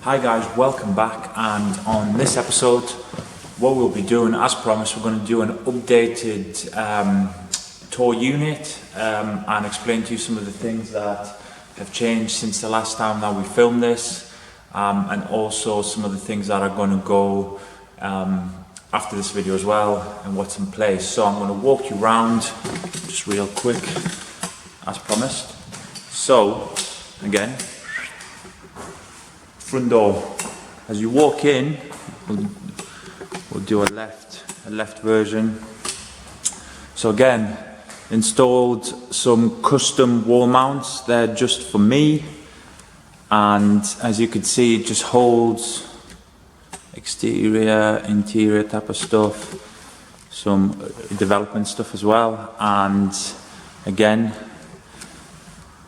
Hi guys, welcome back, and on this episode what we'll be doing, as promised, we're going to do an updated tour unit and explain to you some of the things that have changed since the last time that we filmed this, and also some of the things that are going to go after this video as well and what's in place. So I'm going to walk you around just real quick as promised. So again, front door. As you walk in, we'll do a left version. So again, installed some custom wall mounts. They're just for me, and as you can see, it just holds exterior, interior type of stuff, some development stuff as well, and again,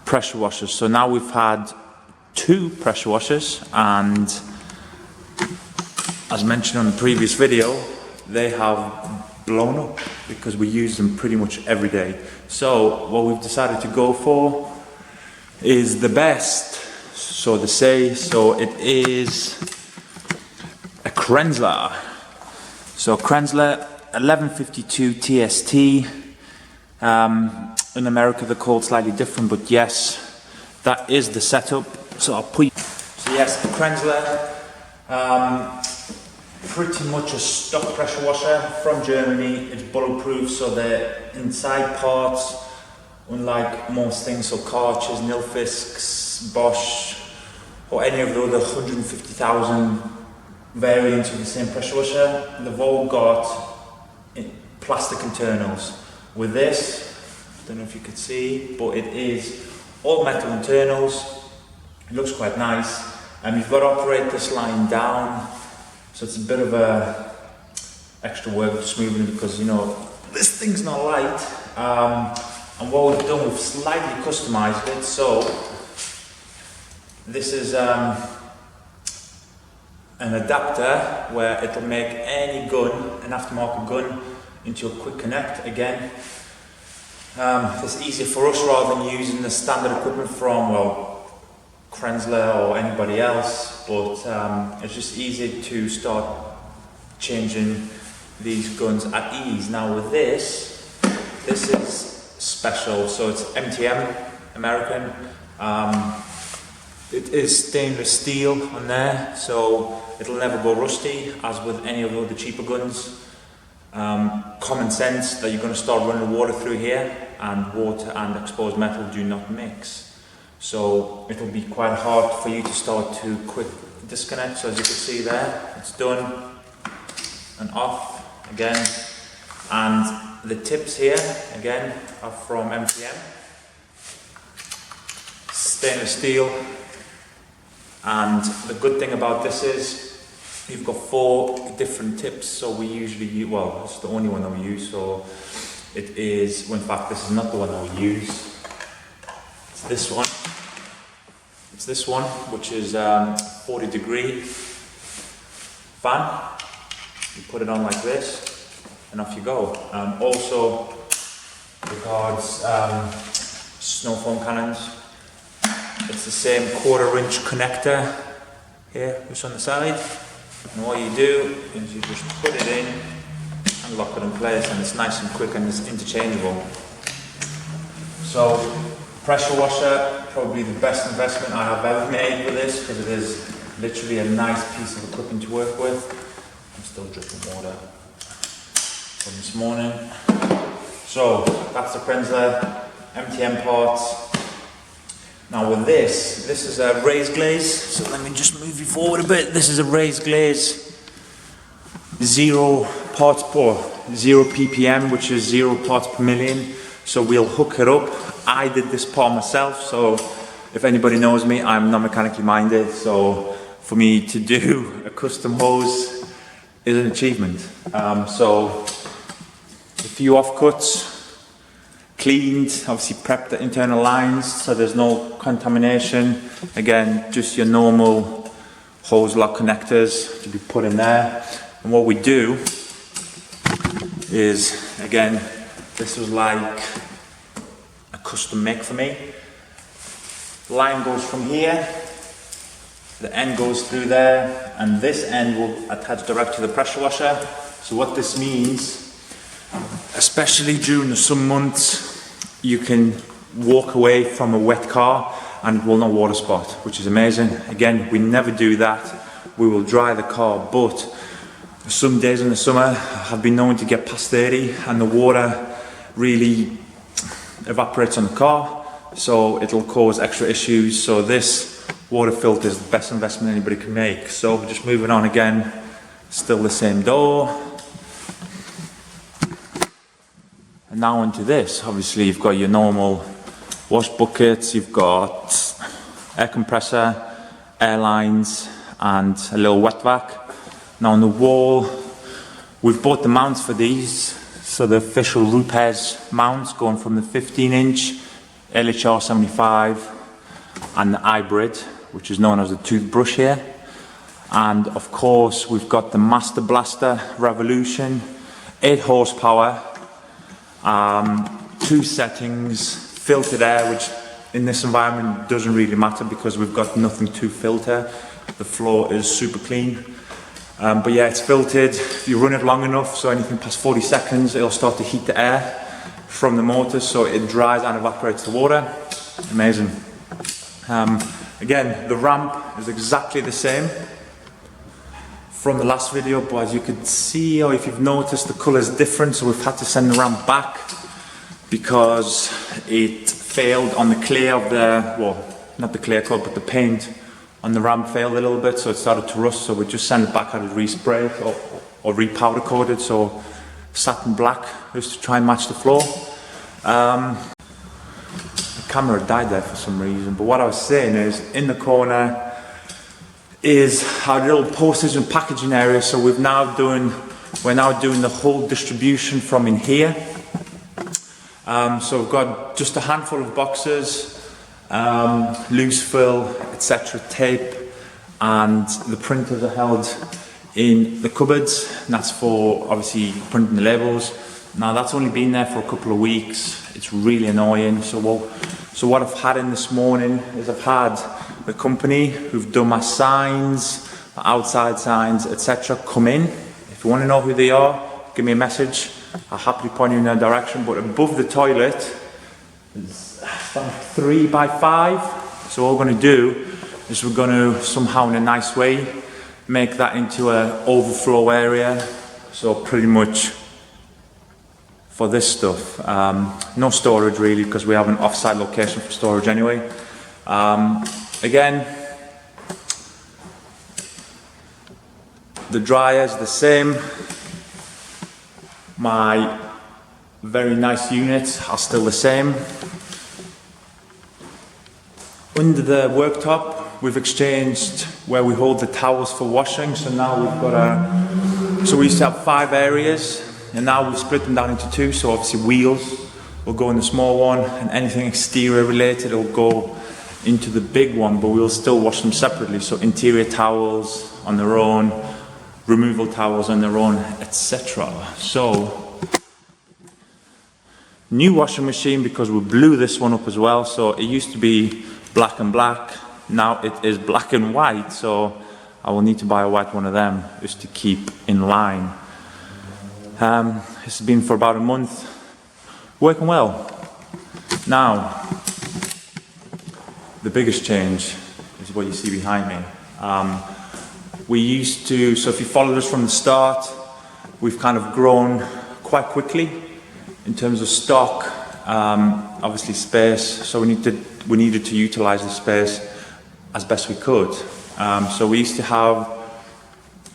pressure washers. So now we've had 2 pressure washers, and as mentioned on the previous video, they have blown up because we use them pretty much every day. So what we've decided to go for is the best, so to say. So it is a Krenzler. So Krenzler 1152 TST. In America they're called slightly different, but yes, that is the setup. So I'll put. So yes, the Krenzler, pretty much a stock pressure washer from Germany. It's bulletproof, so the inside parts, unlike most things, so Karchers, Nilfisks, Bosch, or any of the other 150,000 variants of the same pressure washer, they've all got plastic internals. With this, I don't know if you could see, but it is all metal internals. It looks quite nice, and you've got to operate this line down, so it's a bit of a extra work just moving, because you know this thing's not light. And what we've done, we've slightly customized it. So this is an adapter where it'll make any gun, an aftermarket gun, into a quick connect. Again, it's easier for us rather than using the standard equipment from, well, Krenzler or anybody else, but it's just easy to start changing these guns at ease. Now with this is special, so it's MTM, American. It is stainless steel on there, so it'll never go rusty, as with any of the other cheaper guns. Common sense that you're going to start running water through here, and water and exposed metal do not mix. So it'll be quite hard for you to start to quick disconnect. So as you can see there, it's done and off again. And the tips here, again, are from MTM. Stainless steel. And the good thing about this is you've got 4 different tips. So we usually use, well, it's the only one that we use. So it is, well, in fact, this is not the one that we use. It's this one. It's this one, which is 40-degree fan. You put it on like this, and off you go. Also, regards snow foam cannons. It's the same 1/4-inch connector here, just on the side. And what you do is you just put it in and lock it in place, and it's nice and quick and it's interchangeable. So, pressure washer, probably the best investment I have ever made with this, because it is literally a nice piece of equipment to work with. I'm still dripping water from this morning. So that's the Krenzler MTM parts. Now with this is a raised glaze, so let me just move you forward a bit. This is a raised glaze, 0 parts per 0 ppm, which is 0 parts per million. So we'll hook it up. I did this part myself, so if anybody knows me, I'm not mechanically minded, so for me to do a custom hose is an achievement. So a few offcuts, cleaned, obviously prepped the internal lines so there's no contamination. Again, just your normal hose lock connectors to be put in there. And what we do is, again, this was like a custom make for me. The line goes from here the end goes through there, and this end will attach direct to the pressure washer. So what this means, especially during the summer months, you can walk away from a wet car and it will not water spot, which is amazing. Again, we never do that. We will dry the car, but some days in the summer have been known to get past 30 and the water really evaporates on the car, so it'll cause extra issues. So this water filter is the best investment anybody can make. So just moving on again, still the same door. And now onto this. Obviously you've got your normal wash buckets, you've got air compressor, air lines, and a little wet vac. Now on the wall, we've bought the mounts for these. So the official Rupes mounts going from the 15-inch LHR 75 and the hybrid, which is known as the toothbrush here. And of course we've got the Master Blaster Revolution, 8 horsepower, 2 settings, filtered air, which in this environment doesn't really matter because we've got nothing to filter. The floor is super clean. But yeah, it's filtered. If you run it long enough, so anything past 40 seconds, it'll start to heat the air from the motor, so it dries and evaporates the water. Amazing. Again, the ramp is exactly the same from the last video, but as you could see, or if you've noticed, the colour is different, so we've had to send the ramp back because it failed on the clear of the, well, not the clear coat, but the paint on the ramp failed a little bit, so it started to rust, so we just sent it back, had it resprayed or re-powder coated, so satin black, just to try and match the floor. The camera died there for some reason, but what I was saying is, in the corner is our little postage and packaging area, so we're now doing the whole distribution from in here. So we've got just a handful of boxes, loose fill, etc., tape, and the printers are held in the cupboards, and that's for obviously printing the labels. Now that's only been there for a couple of weeks. It's really annoying. So what I've had in this morning is I've had the company who've done my signs, my outside signs, etc., come in. If you want to know who they are, give me a message. I'll happily point you in their direction. But above the toilet is 3 by 5. So what we're going to do is we're going to somehow, in a nice way, make that into an overflow area. So pretty much for this stuff, no storage really, because we have an off-site location for storage anyway. Again, the dryer is the same. My very nice units are still the same. Under the worktop, we've exchanged where we hold the towels for washing. So now we've got so we used to have 5 areas, and now we've split them down into 2. So obviously wheels will go in the small one, and anything exterior related will go into the big one, but we'll still wash them separately. So interior towels on their own, removal towels on their own, etc. So new washing machine, because we blew this one up as well. So it used to be black and black, now it is black and white, so I will need to buy a white one of them just to keep in line. It's been for about a month, working well. Now the biggest change is what you see behind me. We used to, so if you followed us from the start, we've kind of grown quite quickly in terms of stock, obviously space, so we needed to utilize the space as best we could. So we used to have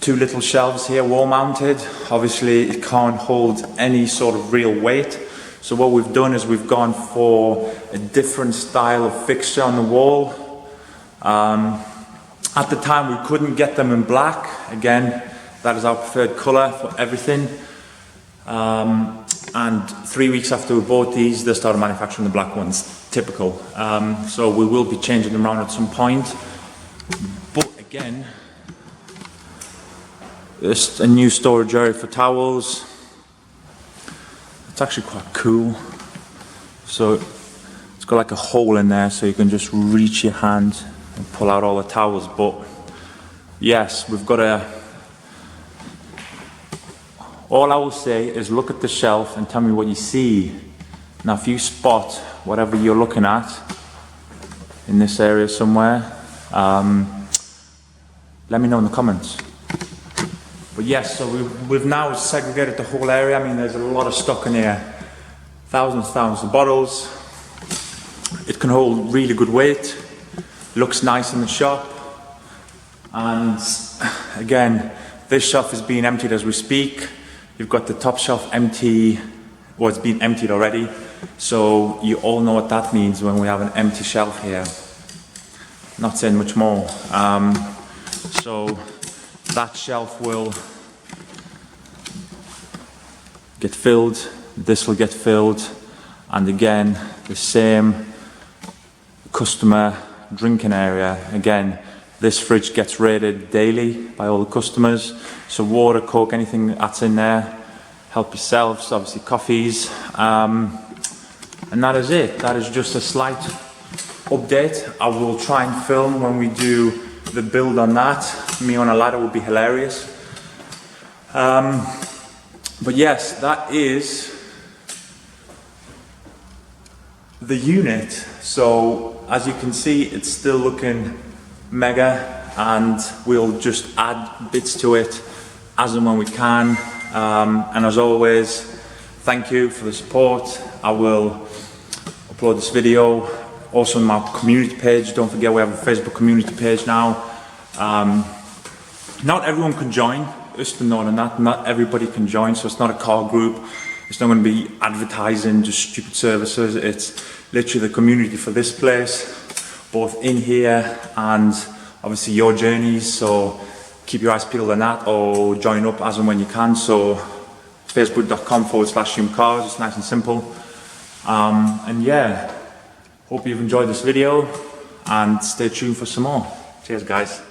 2 little shelves here, wall mounted. Obviously it can't hold any sort of real weight. So what we've done is we've gone for a different style of fixture on the wall. At the time we couldn't get them in black. Again, that is our preferred colour for everything. And 3 weeks after we bought these, they started manufacturing the black ones, typical. So we will be changing them around at some point. But again, there's a new storage area for towels. It's actually quite cool. So it's got like a hole in there, so you can just reach your hand and pull out all the towels. But yes, we've got all I will say is look at the shelf and tell me what you see. Now if you spot whatever you're looking at in this area somewhere, let me know in the comments. But yes, so we've now segregated the whole area. I mean, there's a lot of stock in here. Thousands of bottles. It can hold really good weight. Looks nice in the shop. And again, this shelf is being emptied as we speak. You've got the top shelf empty, well, it's been emptied already. So you all know what that means when we have an empty shelf here. Not saying much more. So that shelf will get filled, this will get filled, and again, the same customer drinking area. Again, this fridge gets rated daily by all the customers. So water, Coke, anything that's in there, help yourselves, obviously coffees. And that is it. That is just a slight update. I will try and film when we do the build on that. Me on a ladder would be hilarious. But yes, that is the unit. So as you can see, it's still looking mega, and we'll just add bits to it as and when we can. And as always, thank you for the support. I will upload this video also on my community page. Don't forget, we have a Facebook community page now. Not everyone can join, just to know that. Not everybody can join, so it's not a car group. It's not going to be advertising, just stupid services. It's literally the community for this place, both in here and obviously your journeys. So keep your eyes peeled on that, or join up as and when you can. So facebook.com/YumCars, it's nice and simple. And yeah, hope you've enjoyed this video and stay tuned for some more. Cheers guys.